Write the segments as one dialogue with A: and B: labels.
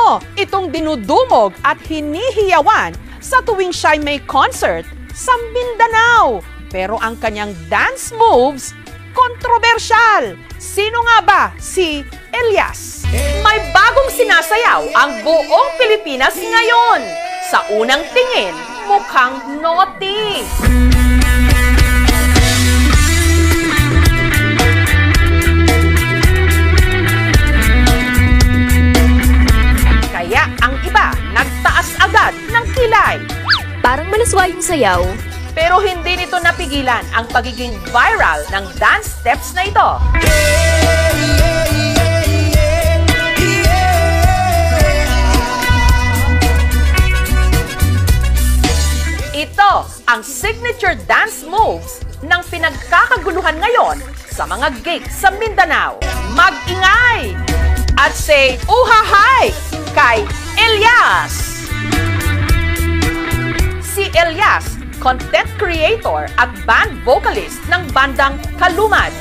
A: mo itong dinudumog at hinihiyawan sa tuwing siya'y may concert sa Mindanao. Pero ang kanyang dance moves, kontrobersyal. Sino nga ba si Elias? May bagong sinasayaw ang buong Pilipinas ngayon. Sa unang tingin, mukhang naughty. Kaya ang iba nagtaas agad ng kilay.
B: Parang malaswa yung sayaw.
A: Pero hindi nito napigilan ang pagiging viral ng dance steps na ito. Ito ang signature dance moves ng pinagkakaguluhan ngayon sa mga gigs sa Mindanao. Mag-ingay at say uhahay kay Elias! Si Elias, content creator at band vocalist ng bandang Kalumad.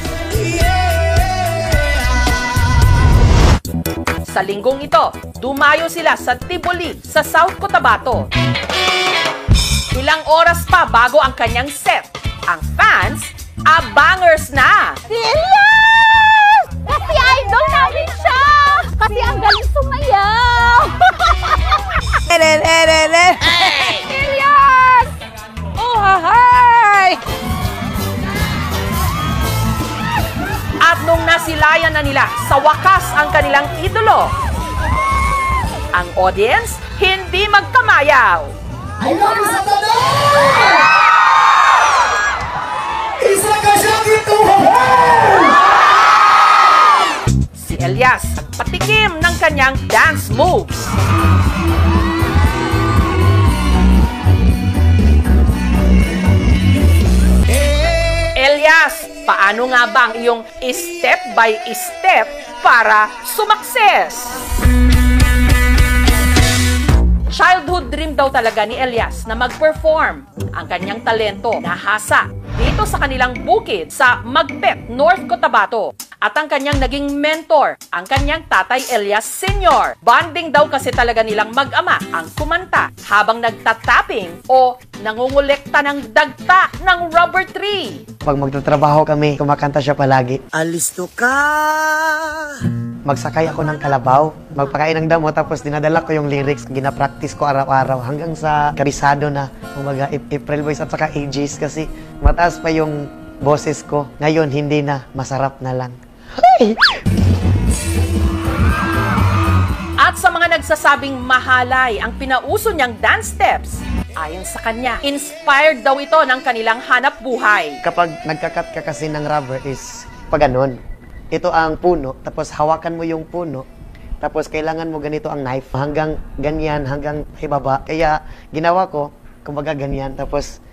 A: Sa linggong ito, dumayo sila sa Tiboli sa South Cotabato. Ilang oras pa bago ang kanyang set. Ang fans, abangers na!
C: Si Elias! Kasi idol namin siya! Kasi ang galing sumayaw! Elias!
A: Oh, hi! At nung nasilayan na nila sa wakas ang kanilang idolo, ang audience hindi magkamayaw.
D: I love you sa Isa ka siyang
A: Si Elias patikim ng kanyang dance moves. Elias, paano nga bang iyong step by step para sumakses? Childhood dream daw talaga ni Elias na mag-perform. Ang kanyang talento nahasa dito sa kanilang bukid sa Magpet, North Cotabato. At ang kanyang naging mentor, ang kanyang tatay Elias Sr. Bonding daw kasi talaga nilang mag-ama ang kumanta habang nagtatapping o nangungulekta ng dagta ng rubber tree.
E: Pag magtatrabaho kami, kumakanta siya palagi.
F: Alisto ka!
E: Magsakay ako ng kalabaw, magpakain ng damo, tapos dinadala ko yung lyrics. Ginapractice ko araw-araw hanggang sa kabisado na. Kumbaga, April Boys at saka AJs kasi mataas pa yung boses ko. Ngayon, hindi na. Masarap na lang. Ay!
A: At sa mga nagsasabing mahalay ang pinauso niyang dance steps, ayon sa kanya, inspired daw ito ng kanilang hanap buhay.
E: Kapag nagkakat ka kasi ng rubber is pag ganun. Ito ang puno, tapos hawakan mo yung puno, tapos kailangan mo ganito ang knife, hanggang ganyan, hanggang ibaba. Kaya ginawa ko, kumbaga ganyan, tapos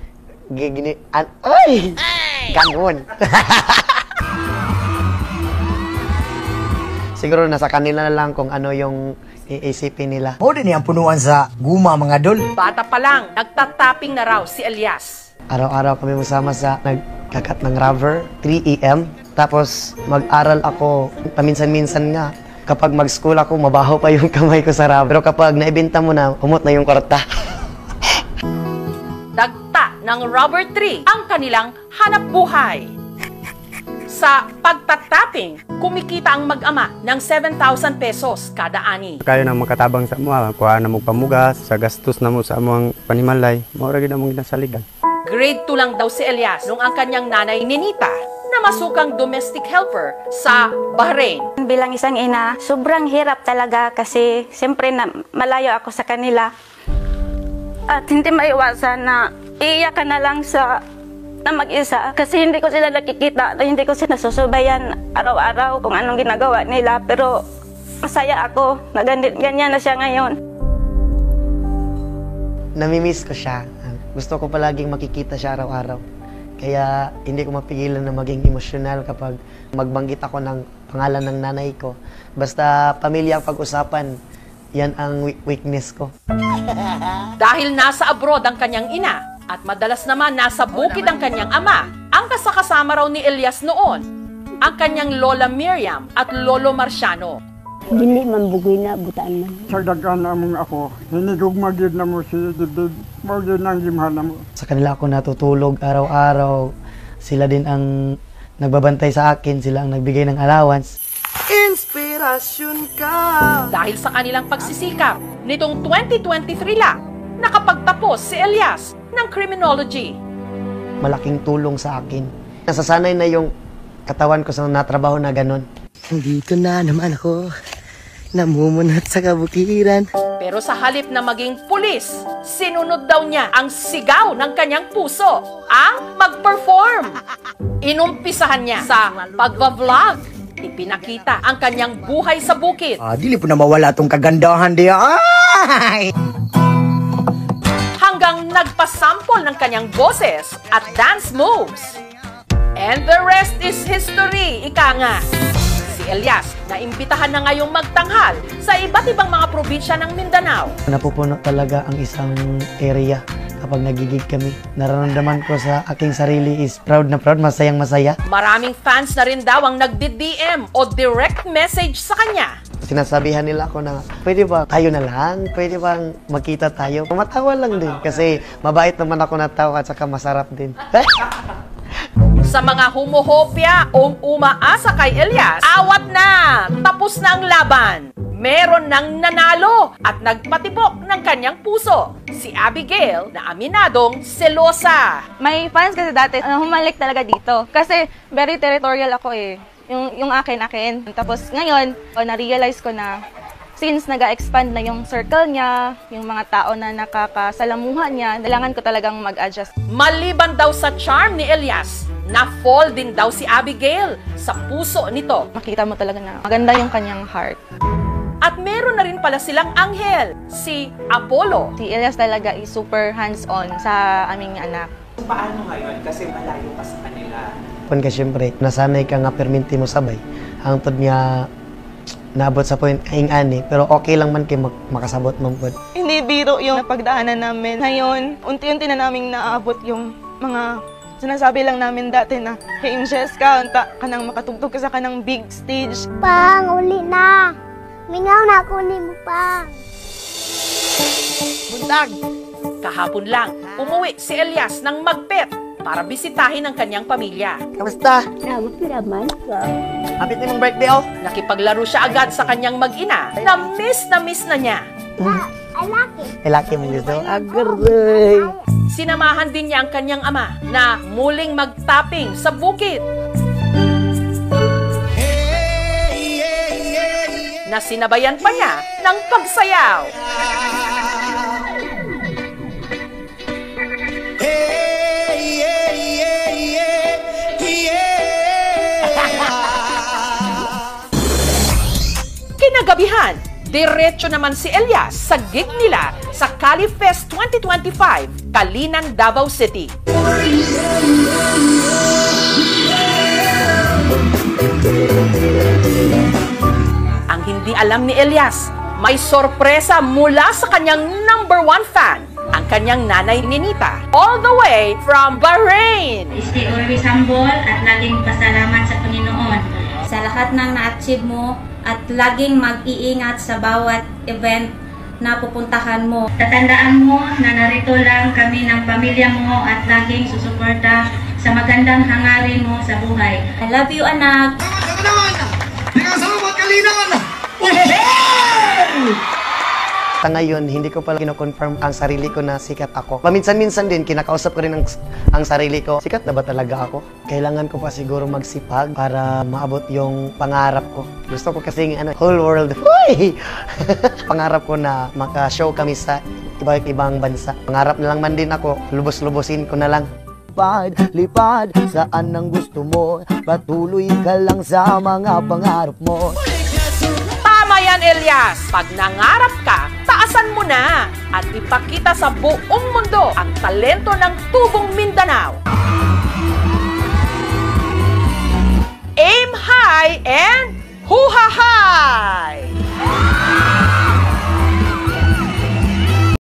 E: ay! Ganun! Siguro nasa kanila na lang kung ano yung iisipin nila.
F: O din yung punuan sa guma mga dol.
A: Bata pa lang, nagtatapping na raw si Elias.
E: Araw-araw kami masama sa nagkakat ng rubber, 3 AM. Tapos mag-aral ako, paminsan-minsan nga. Kapag mag-school ako, mabaho pa yung kamay ko sa rubber. Pero kapag naibenta mo na, humot na yung kwarta.
A: Dagta ng rubber tree ang kanilang hanap buhay. Sa pagtatapping, kumikita ang mag-ama ng 7,000 pesos kada ani.
G: Kaya na makatabang sa mga, kuha na mo pamugas, sa gastos na mo sa among panimalay, mauragi na mong ginasaligan.
A: Grade 2 lang daw si Elias nung ang kanyang nanay Ninita na masukang domestic helper sa Bahrain.
C: Bilang isang ina, sobrang hirap talaga kasi siyempre na malayo ako sa kanila. At hindi maiwasan na iiyakan na lang na mag-isa kasi hindi ko sila nakikita, hindi ko sila susubayan araw-araw kung anong ginagawa nila, pero masaya ako na ganyan na siya ngayon.
E: Namimiss ko siya. Gusto ko palaging makikita siya araw-araw. Kaya hindi ko mapigilan na maging emosyonal kapag magbanggit ako ng pangalan ng nanay ko. Basta pamilya ang pag-usapan, yan ang weakness ko.
A: Dahil nasa abroad ang kanyang ina, at madalas naman nasa bukid ang kanyang ama, ang kasakasama raw ni Elias noon, ang kanyang Lola Miriam at Lolo Marciano.
H: Dili man bugoy na butaan man.
I: Sa dagan namong ako, hinigugma gyud na mo si Dibdib, mao gyud nang gimhala mo.
E: Sa kanila ako natutulog araw-araw. Sila din ang nagbabantay sa akin, sila ang nagbigay ng allowance. Inspirasyon ka!
A: Dahil sa kanilang pagsisikap, nitong 2023 lang, nakapagtapos si Elias ng criminology.
E: Malaking tulong sa akin. Nasasanay na yung katawan ko sa natrabaho na ganon. Dito na naman ako, namumunat sa kabukiran.
A: Pero sa halip na maging pulis, sinunod daw niya ang sigaw ng kanyang puso, ang mag-perform. Inumpisahan niya sa pagva-vlog. Ipinakita ang kanyang buhay sa bukid.
F: Dili po na mawala tong kagandahan di. Ay!
A: Hanggang nagpasample ng kanyang boses at dance moves. And the rest is history, ika nga. Si Elias na imbitahan na ngayong magtanghal sa iba't ibang mga probinsya ng Mindanao.
E: Napupuno talaga ang isang area kapag nagigig kami. Nararamdaman ko sa aking sarili is proud na proud, masayang masaya.
A: Maraming fans na rin daw ang nagdi-DM o direct message sa kanya.
E: Sinasabihan nila ako na, pwede ba tayo na lang? Pwede bang magkita tayo? Matawa lang din kasi mabait naman ako na tao at saka masarap din.
A: Sa mga humuhopya o umaasa kay Elias, awat na! Tapos na ang laban! Meron nang nanalo at nagpatibok ng kanyang puso, si Abigail na aminadong selosa.
C: May fans kasi dati, humalik talaga dito. Kasi very territorial ako eh. Yung akin. Tapos ngayon, na-realize ko na since nag-expand na yung circle niya, yung mga tao na nakakasalamuhan niya, kailangan ko talagang mag-adjust.
A: Maliban daw sa charm ni Elias, na-fall din daw si Abigail sa puso nito.
C: Makita mo talaga na maganda yung kanyang heart.
A: At meron na rin pala silang anghel, si Apollo.
C: Si Elias talaga is super hands-on sa aming anak.
J: Paano ngayon? Kasi malayo ka sa kanila.
E: Kung ka siyempre, nasanay ka nga perminti mo sabay. Ang tod niya naabot sa point kaing ani, pero okay lang man kayo makasabot man po.
C: Hindi biro yung napagdaanan namin. Ngayon, unti-unti na naming naaabot yung mga sinasabi lang namin dati na, hey, Injeska, unta ka nang makatugtog ka sa kanang big stage.
H: Pang, uli na. Mingaw na ako ni mo pa.
A: Buntag! Kahapon lang, umuwi si Elias ng Magpet para bisitahin ang kanyang pamilya.
E: Kamusta?
H: Magpiraman ka.
E: Happy mong birthday, oh!
A: Nakipaglaro siya agad sa kanyang mag-ina na miss na niya.
H: Ay, laki.
E: Ay, laki mo gusto. Agaray!
A: Sinamahan din niya ang kanyang ama na muling mag-tapping sa bukid. Na sinabayan pa niya ng pagsayaw. Kinagabihan, diretso naman si Elias sa gig nila sa Cali Fest 2025, Kalinan, Davao City. Ang hindi alam ni Elias, may sorpresa mula sa kanyang #1 fan, ang kanyang nanay Ninita, all the way from Bahrain.
K: Stay always humble at laging pasalamat sa Panginoon sa lahat ng na-achieve mo at laging mag-iingat sa bawat event na pupuntahan mo. Tatandaan mo na narito lang kami ng pamilya mo at laging susuporta sa magandang hangarin mo sa buhay. I love you, anak!
E: Sa ngayon, hindi ko pala kino-confirm ang sarili ko na sikat ako. Paminsan-minsan din, kinakausap ko rin ang sarili ko. Sikat na ba talaga ako? Kailangan ko pa siguro magsipag para maabot yung pangarap ko. Gusto ko kasing whole world. Uy! Pangarap ko na maka-show kami sa iba't ibang bansa. Pangarap na lang man din ako, lubos-lubosin ko na lang. Lipad, saan ang gusto mo? Patuloy ka lang sa mga pangarap mo.
A: Tama yan, Elias! Pag nangarap ka, taasan mo na at ipakita sa buong mundo ang talento ng Tubong Mindanao. Aim high and huha high!